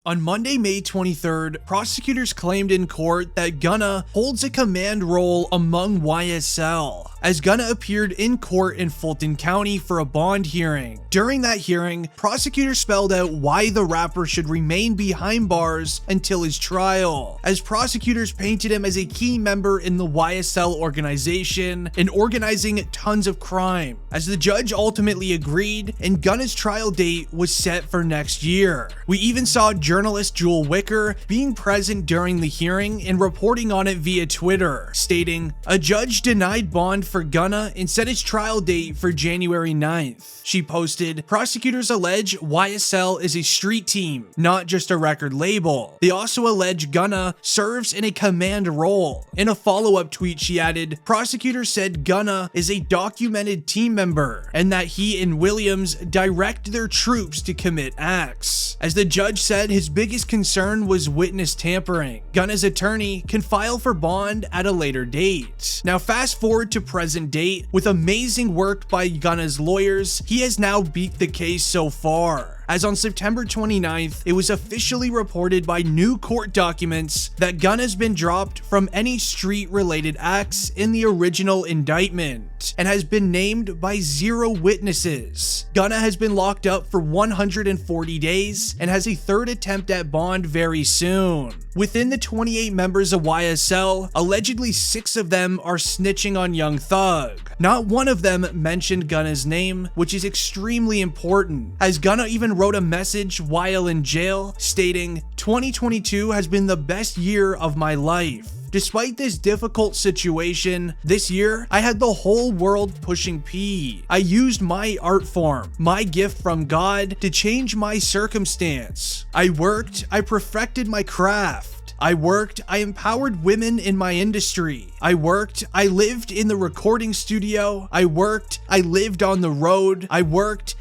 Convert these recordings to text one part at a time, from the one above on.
On Monday, May 23rd, prosecutors claimed in court that Gunna holds a command role among YSL, as Gunna appeared in court in Fulton County for a bond hearing. During that hearing, prosecutors spelled out why the rapper should remain behind bars until his trial, as prosecutors painted him as a key member in the YSL organization and organizing tons of crime, as the judge ultimately agreed and Gunna's trial date was set for next year. We even saw journalist Jewel Wicker being present during the hearing and reporting on it via Twitter, stating, "A judge denied bond for Gunna and set his trial date for January 9th. She posted, "Prosecutors allege YSL is a street team, not just a record label. They also allege Gunna serves in a command role." In a follow-up tweet, she added, "Prosecutors said Gunna is a documented team member and that he and Williams direct their troops to commit acts." As the judge said, his biggest concern was witness tampering. Gunna's attorney can file for bond at a later date. Now fast forward to present date. With amazing work by Gunna's lawyers, he has now beat the case so far, as on September 29th, it was officially reported by new court documents that Gunna has been dropped from any street-related acts in the original indictment and has been named by 0 witnesses. Gunna has been locked up for 140 days and has a third attempt at bond very soon. Within the 28 members of YSL, allegedly 6 of them are snitching on Young Thug. Not one of them mentioned Gunna's name, which is extremely important, as Gunna even wrote a message while in jail stating, "2022 has been the best year of my life. Despite this difficult situation, this year, I had the whole world pushing P. I used my art form, my gift from God, to change my circumstance. I worked, I perfected my craft. I worked, I empowered women in my industry. I worked, I lived in the recording studio. I worked, I lived on the road. I worked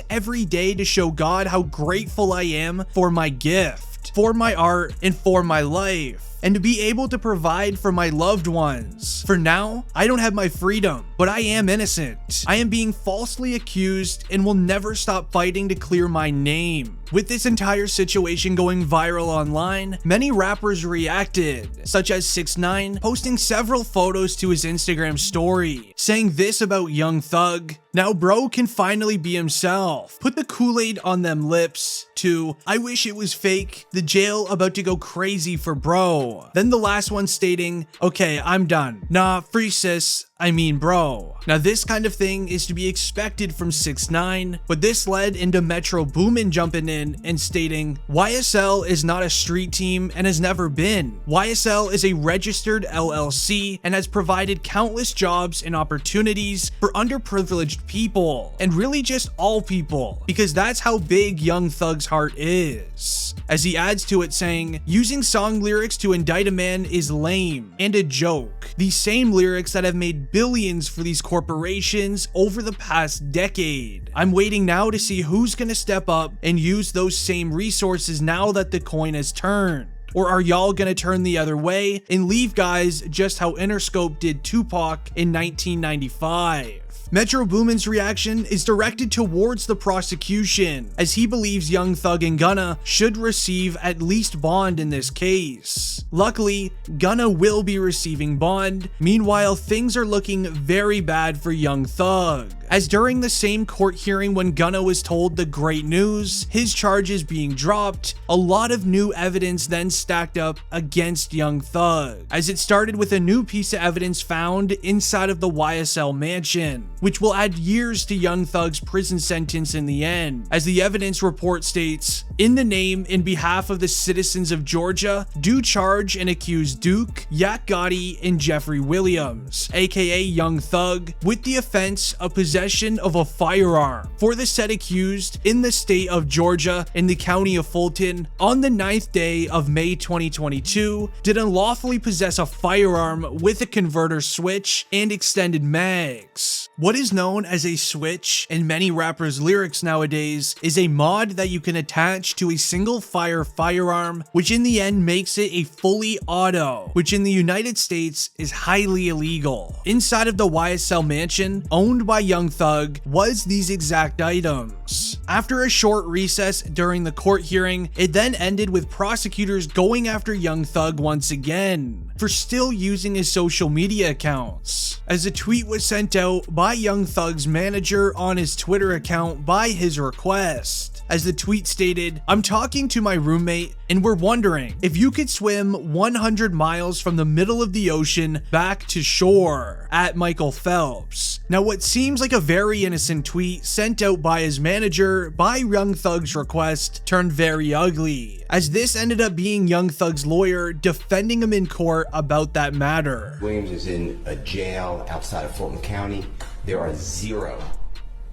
every day to show God how grateful I am for my gift, for my art, and for my life, and to be able to provide for my loved ones. For now, I don't have my freedom, but I am innocent. I am being falsely accused and will never stop fighting to clear my name." With this entire situation going viral online, many rappers reacted, such as 6ix9ine posting several photos to his Instagram story, saying this about Young Thug: "Now bro can finally be himself. Put the Kool-Aid on them lips," to "I wish it was fake, the jail about to go crazy for bro." Then the last one stating, "Okay, I'm done. Nah, free sis, I mean bro." Now this kind of thing is to be expected from 6ix9ine, but this led into Metro Boomin jumping in and stating, "YSL is not a street team and has never been. YSL is a registered LLC and has provided countless jobs and opportunities for underprivileged people, and really just all people, because that's how big Young Thug's heart is." As he adds to it saying, "Using song lyrics to indict a man is lame and a joke. These same lyrics that have made billions for these corporations over the past decade. I'm waiting now to see who's gonna step up and use those same resources now that the coin has turned. Or are y'all gonna turn the other way and leave guys just how Interscope did Tupac in 1995? Metro Boomin's reaction is directed towards the prosecution, as he believes Young Thug and Gunna should receive at least bond in this case. Luckily, Gunna will be receiving bond. Meanwhile, things are looking very bad for Young Thug, as during the same court hearing when Gunna was told the great news, his charges being dropped, a lot of new evidence then stacked up against Young Thug, as it started with a new piece of evidence found inside of the YSL mansion, which will add years to Young Thug's prison sentence in the end, as the evidence report states, "In the name and behalf of the citizens of Georgia, do charge and accuse Duke, Yak Gotti, and Jeffrey Williams, aka Young Thug, with the offense of possession of a firearm for the said accused in the state of Georgia in the county of Fulton on the 9th day of May 2022, did unlawfully possess a firearm with a converter switch and extended mags." What is known as a switch in many rappers' lyrics nowadays is a mod that you can attach to a single fire firearm, which in the end makes it a fully auto, which in the United States is highly illegal. Inside of the YSL mansion, owned by Young Young Thug was these exact items. After a short recess during the court hearing, it then ended with prosecutors going after Young Thug once again for still using his social media accounts, as a tweet was sent out by Young Thug's manager on his Twitter account by his request. As the tweet stated, "I'm talking to my roommate and we're wondering if you could swim 100 miles from the middle of the ocean back to shore, at Michael Phelps." Now, what seems like a very innocent tweet sent out by his manager by Young Thug's request turned very ugly, as this ended up being Young Thug's lawyer defending him in court about that matter. Williams is in a jail outside of Fulton County. There are 0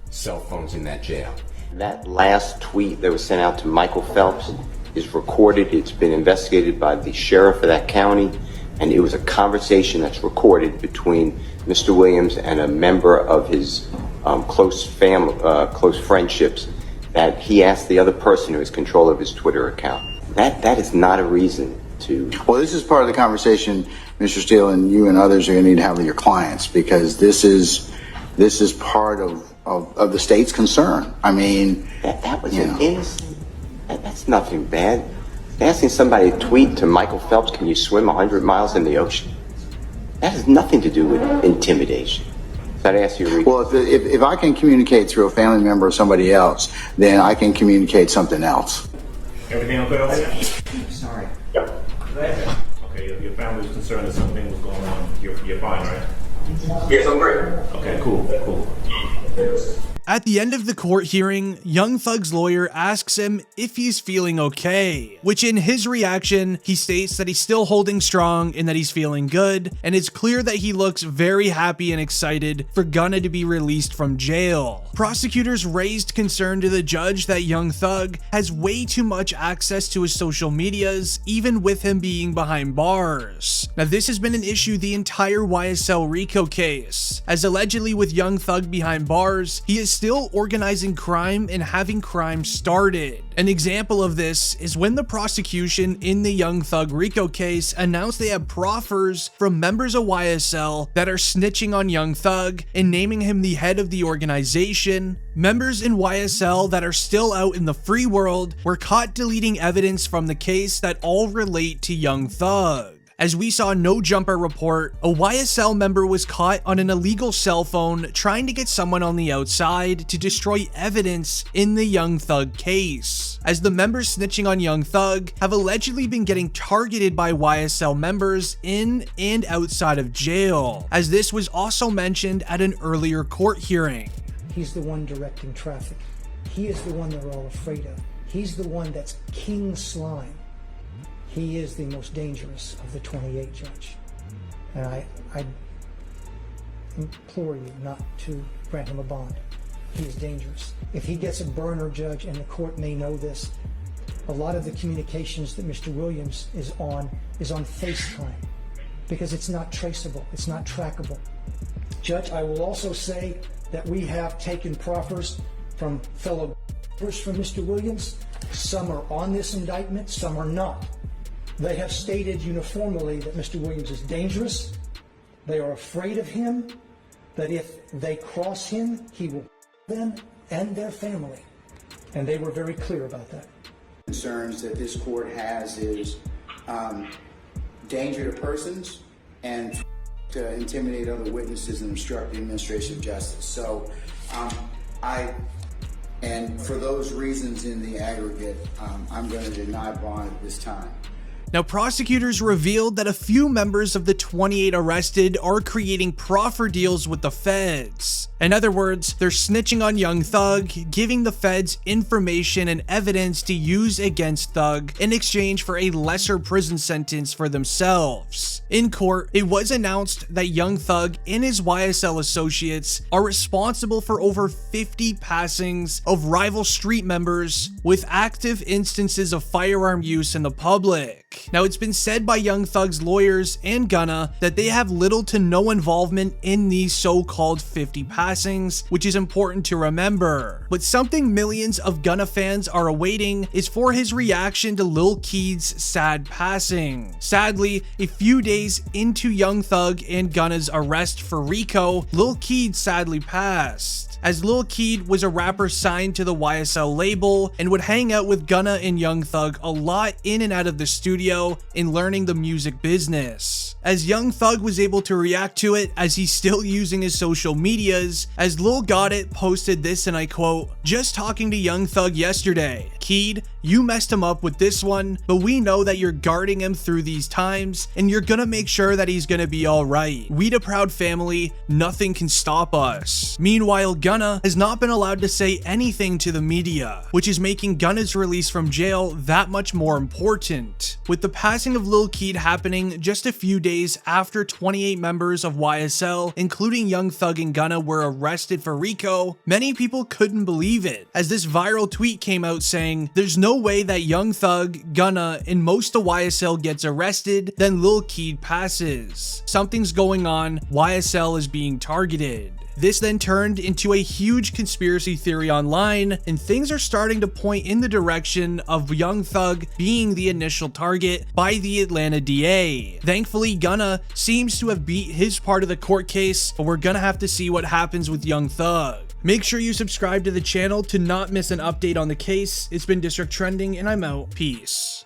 cell phones in that jail. That last tweet that was sent out to Michael Phelps is recorded. It's been investigated by the sheriff of that county, and it was a conversation that's recorded between Mr. Williams and a member of his close friendships, that he asked the other person who has control of his Twitter account. That is not a reason to... Well, this is part of the conversation, Mr. Steele, and you and others are going to need to have with your clients, because this is part of the state's concern. I mean, that was an innocent. That's nothing bad. Asking somebody to tweet to Michael Phelps, "Can you swim 100 miles in the ocean?" That has nothing to do with intimidation. That asks you, Rico. Well, if I can communicate through a family member or somebody else, then I can communicate something else. Everything okay over there? Sorry. Yep. Okay, your family was concerned that something was going on. You're fine, right? Yes, I'm great. Okay, cool. At the end of the court hearing, Young Thug's lawyer asks him if he's feeling okay, which in his reaction, he states that he's still holding strong and that he's feeling good, and it's clear that he looks very happy and excited for Gunna to be released from jail. Prosecutors raised concern to the judge that Young Thug has way too much access to his social medias, even with him being behind bars. Now, this has been an issue the entire YSL Rico case, as allegedly with Young Thug behind bars, he is still organizing crime and having crime started. An example of this is when the prosecution in the Young Thug Rico case announced they have proffers from members of YSL that are snitching on Young Thug and naming him the head of the organization. Members in YSL that are still out in the free world were caught deleting evidence from the case that all relate to Young Thug. As we saw No Jumper report, a YSL member was caught on an illegal cell phone trying to get someone on the outside to destroy evidence in the Young Thug case, as the members snitching on Young Thug have allegedly been getting targeted by YSL members in and outside of jail, as this was also mentioned at an earlier court hearing. He's the one directing traffic. He is the one they're all afraid of. He's the one that's King Slime. He is the most dangerous of the 28, Judge. And I implore you not to grant him a bond. He is dangerous. If he gets a burner, Judge, and the court may know this, a lot of the communications that Mr. Williams is on FaceTime, because it's not traceable, it's not trackable. Judge, I will also say that we have taken proffers from fellow from Mr. Williams. Some are on this indictment, some are not. They have stated uniformly that Mr. Williams is dangerous. They are afraid of him, that if they cross him, he will them and their family. And they were very clear about that. Concerns that this court has is danger to persons and to intimidate other witnesses and obstruct the administration of justice. So and for those reasons in the aggregate, I'm going to deny bond at this time. Now, prosecutors revealed that a few members of the 28 arrested are creating proffer deals with the feds. In other words, they're snitching on Young Thug, giving the feds information and evidence to use against Thug in exchange for a lesser prison sentence for themselves. In court, it was announced that Young Thug and his YSL associates are responsible for over 50 passings of rival street members with active instances of firearm use in the public. Now, it's been said by Young Thug's lawyers and Gunna that they have little to no involvement in these so-called 50 passings, which is important to remember. But something millions of Gunna fans are awaiting is for his reaction to Lil Keed's sad passing. Sadly, a few days into Young Thug and Gunna's arrest for Rico, Lil Keed sadly passed, as Lil Keed was a rapper signed to the YSL label and would hang out with Gunna and Young Thug a lot in and out of the studio in learning the music business. As Young Thug was able to react to it as he's still using his social medias, as Lil Got It posted this, and I quote, "Just talking to Young Thug yesterday. Keed, you messed him up with this one, but we know that you're guarding him through these times and you're gonna make sure that he's gonna be alright. We the proud family, nothing can stop us." Meanwhile, Gunna has not been allowed to say anything to the media, which is making Gunna's release from jail that much more important. With the passing of Lil Keed happening just a few days after 28 members of YSL, including Young Thug and Gunna, were arrested for Rico, many people couldn't believe it, as this viral tweet came out saying, "There's no way that Young Thug, Gunna, and most of YSL gets arrested, then Lil Keed passes. Something's going on, YSL is being targeted." This then turned into a huge conspiracy theory online, and things are starting to point in the direction of Young Thug being the initial target by the Atlanta DA. Thankfully, Gunna seems to have beat his part of the court case, but we're gonna have to see what happens with Young Thug. Make sure you subscribe to the channel to not miss an update on the case. It's been District Trending, and I'm out. Peace.